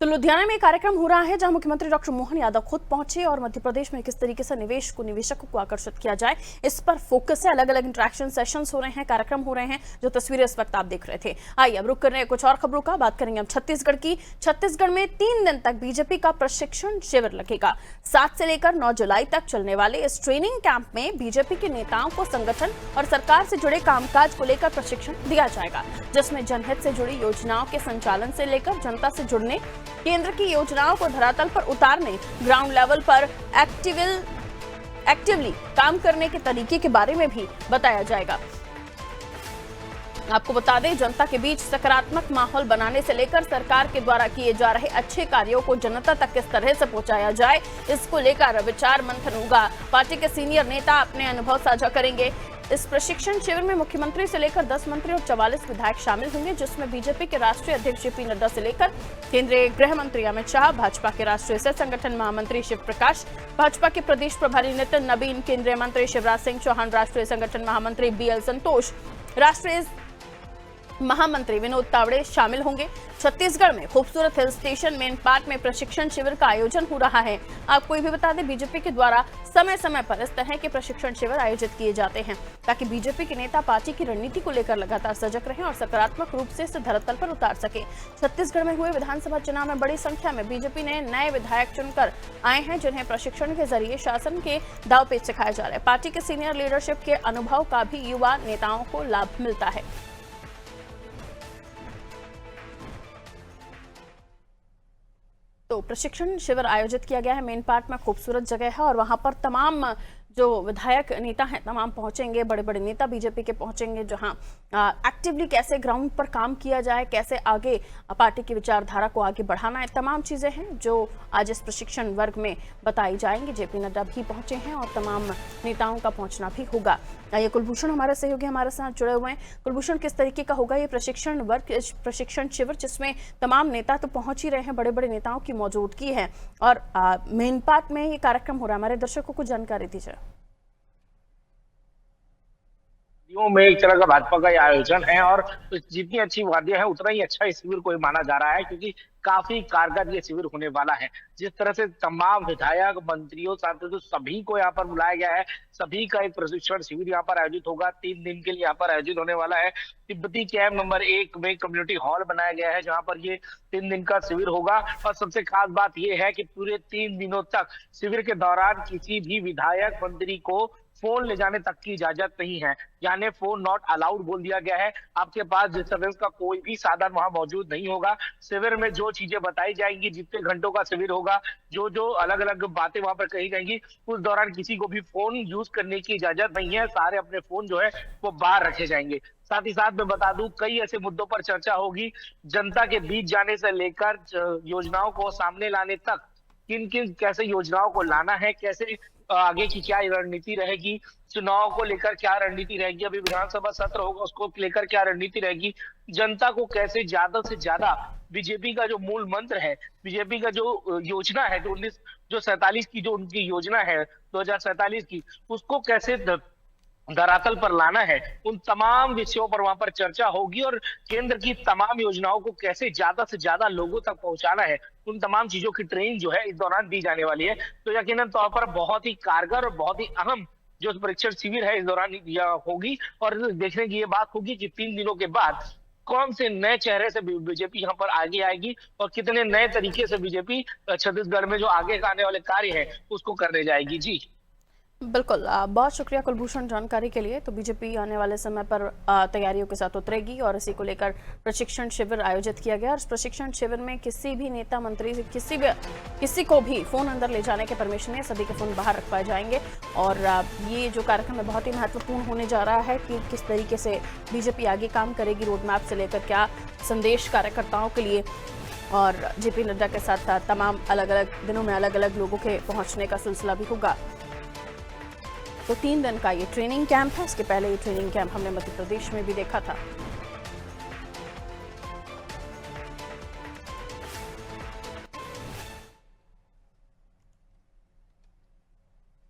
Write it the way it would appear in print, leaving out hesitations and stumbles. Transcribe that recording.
तो लुधियाना में एक कार्यक्रम हो रहा है जहां मुख्यमंत्री डॉक्टर मोहन यादव खुद पहुंचे और मध्य प्रदेश में किस तरीके से निवेशकों को आकर्षित किया जाए इस पर फोकस है। अलग अलग इंटरेक्शन सेशंस हो रहे हैं, कार्यक्रम हो रहे हैं, जो तस्वीरें इस वक्त आप देख रहे थे। आइए अब रुक कर रहे हैं कुछ और खबरों का। बात करेंगे हम छत्तीसगढ़ की। छत्तीसगढ़ में 3 दिन तक बीजेपी का प्रशिक्षण शिविर लगेगा। 7 से लेकर 9 जुलाई तक चलने वाले इस ट्रेनिंग कैंप में बीजेपी के नेताओं को संगठन और सरकार से जुड़े कामकाज को लेकर प्रशिक्षण दिया जाएगा, जिसमें जनहित से जुड़ी योजनाओं के संचालन से लेकर जनता से जुड़ने, केंद्र की योजनाओं को धरातल पर उतारने, ग्राउंड लेवल पर एक्टिवली काम करने के तरीके के बारे में भी बताया जाएगा। आपको बता दें, जनता के बीच सकारात्मक माहौल बनाने से लेकर सरकार के द्वारा किए जा रहे अच्छे कार्यों को जनता तक किस तरह से पहुंचाया जाए, इसको लेकर विचार मंथन होगा। पार्टी के सीनियर नेता अपने अनुभव साझा करेंगे। इस प्रशिक्षण शिविर में मुख्यमंत्री से लेकर 10 मंत्री और 44 विधायक शामिल होंगे, जिसमें बीजेपी के राष्ट्रीय अध्यक्ष जेपी नड्डा से लेकर केंद्रीय गृह मंत्री अमित शाह, भाजपा के राष्ट्रीय सह संगठन महामंत्री शिव प्रकाश, भाजपा के प्रदेश प्रभारी नितिन नबीन, केंद्रीय मंत्री शिवराज सिंह चौहान, राष्ट्रीय संगठन महामंत्री बीएल संतोष, राष्ट्रीय महामंत्री विनोद तावड़े शामिल होंगे। छत्तीसगढ़ में खूबसूरत हिल स्टेशन मेन पार्क में प्रशिक्षण शिविर का आयोजन हो रहा है। आपको ये भी बता दें, बीजेपी के द्वारा समय समय पर इस तरह के प्रशिक्षण शिविर आयोजित किए जाते हैं, ताकि बीजेपी के नेता पार्टी की रणनीति को लेकर लगातार सजग रहें और सकारात्मक रूप से इसे धरातल पर उतार सके। छत्तीसगढ़ में हुए विधानसभा चुनाव में बड़ी संख्या में बीजेपी ने नए विधायक चुनकर आए हैं, जिन्हें प्रशिक्षण के जरिए शासन के दांवपेच सिखाया जा रहा है। पार्टी के सीनियर लीडरशिप के अनुभव का भी युवा नेताओं को लाभ मिलता है। तो प्रशिक्षण शिविर आयोजित किया गया है। मेन पार्क में खूबसूरत जगह है और वहां पर तमाम जो विधायक नेता हैं तमाम पहुंचेंगे, बड़े बड़े नेता बीजेपी के पहुंचेंगे, जहां एक्टिवली कैसे ग्राउंड पर काम किया जाए, कैसे आगे पार्टी की विचारधारा को आगे बढ़ाना है, तमाम चीजें हैं जो आज इस प्रशिक्षण वर्ग में बताई जाएंगी। जेपी नड्डा भी पहुंचे हैं और तमाम नेताओं का पहुंचना भी होगा। ये कुलभूषण हमारे सहयोगी हमारे साथ जुड़े हुए हैं। कुलभूषण, किस तरीके का होगा ये प्रशिक्षण वर्ग, प्रशिक्षण शिविर, जिसमें तमाम नेता तो पहुंच ही रहे हैं, बड़े बड़े नेताओं की मौजूदगी है और मेन पार्क में ये कार्यक्रम हो रहा है। हमारे दर्शकों को जानकारी दीजिए। में एक तरह का भाजपा का आयोजन है और जितनी अच्छी वादियां है उतना ही अच्छा इस शिविर को माना जा रहा है, क्योंकि काफी कारगर ये शिविर होने वाला है। जिस तरह से तमाम विधायक, मंत्रियों, सांसदों सभी को यहाँ पर बुलाया गया है, सभी का एक प्रशिक्षण शिविर यहाँ पर आयोजित होगा। 3 दिन के लिए यहाँ पर आयोजित होने वाला है। तिब्बती कैंप नंबर 1 में कम्युनिटी हॉल बनाया गया है, जहाँ पर ये 3 दिन का शिविर होगा। और सबसे खास बात यह है कि पूरे 3 दिनों तक शिविर के दौरान किसी भी विधायक, मंत्री को फोन ले जाने तक की इजाजत नहीं है, यानी फोन नॉट अलाउड बोल दिया गया है। आपके पास डिस्टर्बेंस का कोई भी साधन वहां मौजूद नहीं होगा। शिविर में जो चीजें बताई जाएंगी, जितने घंटों का शिविर होगा, जो जो अलग अलग बातें वहां पर कही जाएंगी, उस दौरान किसी को भी फोन यूज करने की इजाजत नहीं है। सारे अपने फोन जो है वो बाहर रखे जाएंगे। साथ ही साथ मैं बता दूं, कई ऐसे मुद्दों पर चर्चा होगी, जनता के बीच जाने से लेकर योजनाओं को सामने लाने तक, किन किन कैसे योजनाओं को लाना है, कैसे आगे की क्या रणनीति रहेगी, चुनाव को लेकर क्या रणनीति रहेगी, अभी विधानसभा सत्र होगा उसको लेकर क्या रणनीति रहेगी, जनता को कैसे ज्यादा से ज्यादा बीजेपी का जो मूल मंत्र है, बीजेपी का जो योजना है, जो 1947 की जो उनकी योजना है 2047 की, उसको कैसे धरातल पर लाना है, उन तमाम विषयों पर वहां पर चर्चा होगी। और केंद्र की तमाम योजनाओं को कैसे ज्यादा से ज्यादा लोगों तक पहुंचाना है, उन तमाम चीजों की ट्रेनिंग जो है इस दौरान दी जाने वाली है। तो यकीनन तौर पर बहुत ही कारगर और बहुत ही अहम जो परीक्षण शिविर है इस दौरान होगी। और देखने की ये बात होगी कि 3 दिनों के बाद कौन से नए चेहरे से बीजेपी यहाँ पर आगे आएगी और कितने नए तरीके से बीजेपी छत्तीसगढ़ में जो आगे आने वाले कार्य है उसको करने जाएगी। जी बिल्कुल, बहुत शुक्रिया कुलभूषण जानकारी के लिए। तो बीजेपी आने वाले समय पर तैयारियों के साथ उतरेगी और इसी को लेकर प्रशिक्षण शिविर आयोजित किया गया। और इस प्रशिक्षण शिविर में किसी भी नेता, मंत्री, किसी को भी फोन अंदर ले जाने के परमिशन है, सभी के फोन बाहर रखवाए जाएंगे। और ये जो कार्यक्रम है बहुत ही महत्वपूर्ण होने जा रहा है कि किस तरीके से बीजेपी आगे काम करेगी, रोड मैप से लेकर क्या संदेश कार्यकर्ताओं के लिए, और जेपी नड्डा के साथ तमाम अलग अलग दिनों में अलग अलग लोगों के पहुंचने का सिलसिला भी होगा। तो 3 दिन का ये ट्रेनिंग कैंप है। इसके पहले ये ट्रेनिंग कैंप हमने मध्य प्रदेश में भी देखा था।